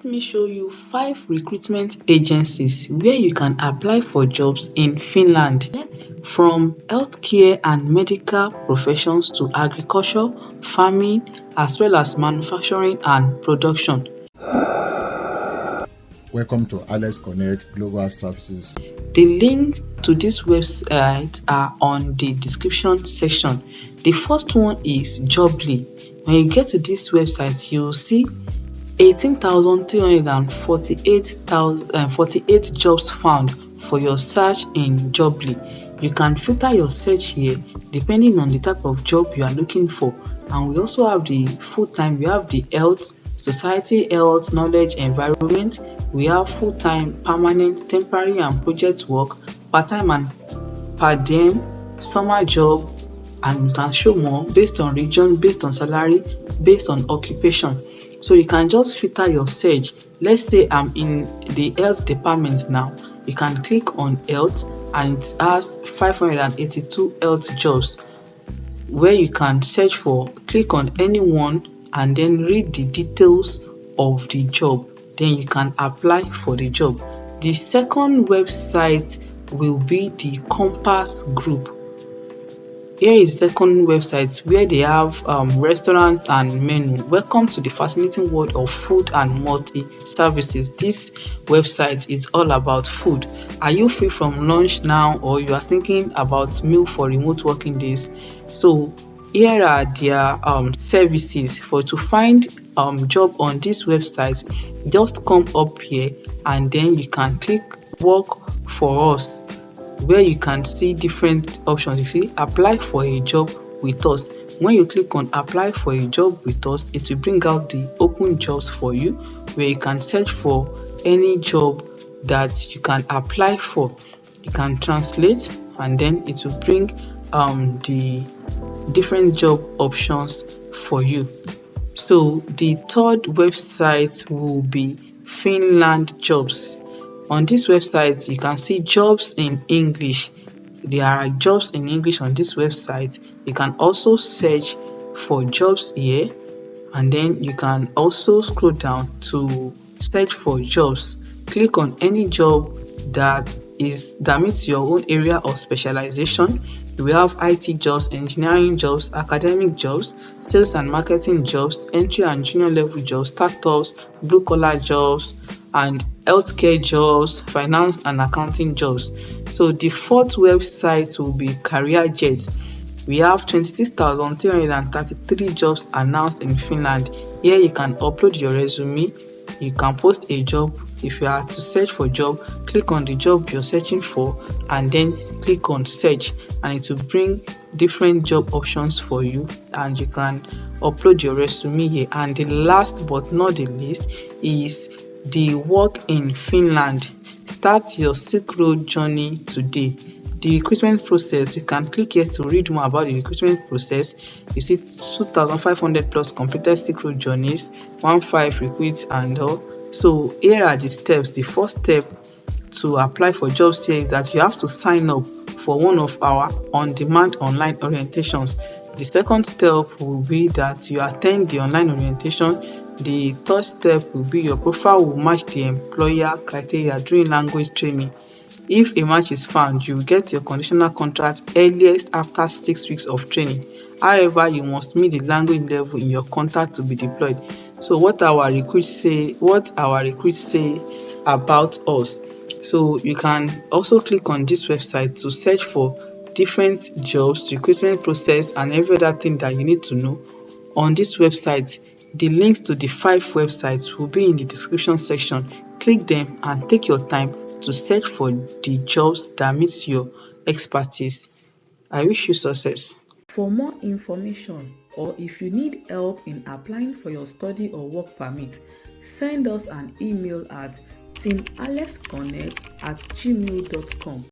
Let me show you 5 recruitment agencies where you can apply for jobs in Finland, from healthcare and medical professions to agriculture, farming, as well as manufacturing and production. Welcome to Alex Connect Global Services. The links to this website are on the description section. The first one is Jobly. When you get to this website, you'll see 18,348 jobs found for your search in Jobly. You can filter your search here depending on the type of job you are looking for. And we also have the full-time. We have the health, society, health, knowledge, environment. We have full-time, permanent, temporary and project work, part-time and per diem, summer job, and you can show more based on region, based on salary, based on occupation. So you can just filter your search. Let's say I'm in the health department now. You can click on health and it has 582 health jobs where you can search for. Click on any one and then read the details of the job. Then you can apply for the job. The second website will be the Compass Group. Here is the second website where they have restaurants and menu. Welcome to the fascinating world of food and multi-services. This website is all about food. Are you free from lunch now, or you are thinking about meal for remote working days? So here are their services. To find job on this website, just come up here and then you can click work for us, where you can see different options. You see apply for a job with us. When you click on apply for a job with us, it will bring out the open jobs for you, where you can search for any job that you can apply for. You can translate and then it will bring the different job options for you. So the third website will be Finland Jobs. On this website, you can see jobs in English. There are jobs in English on this website. You can also search for jobs here, and then you can also scroll down to search for jobs. Click on any job that meets your own area of specialization. We have IT jobs, engineering jobs, academic jobs, sales and marketing jobs, entry and junior level jobs, startups, blue collar jobs, and healthcare jobs, finance and accounting jobs. So the fourth website will be CareerJet. We have 26,333 jobs announced in Finland. Here you can upload your resume. You can post a job. If you are to search for a job, click on the job you're searching for and then click on search, and it will bring different job options for you, and you can upload your resume here. And the last but not the least is the Work in Finland. Start your Silk Road journey today. The recruitment process, you can click here to read more about the recruitment process. You see 2,500 plus completed Silk Road journeys, 15 recruits and all. So here are the steps. The first step to apply for jobs here is that you have to sign up for one of our on-demand online orientations. The second step will be that you attend the online orientation. The third step will be your profile will match the employer criteria during language training. If a match is found, you will get your conditional contract earliest after 6 weeks of training. However, you must meet the language level in your contract to be deployed. So what our recruits say about us. So you can also click on this website to search for different jobs, recruitment process, and every other thing that you need to know on this website. The links to the 5 websites will be in the description section. Click them and take your time to search for the jobs that meets your expertise. I wish you success. For more information, or if you need help in applying for your study or work permit, send us an email at teamalexconnect@gmail.com.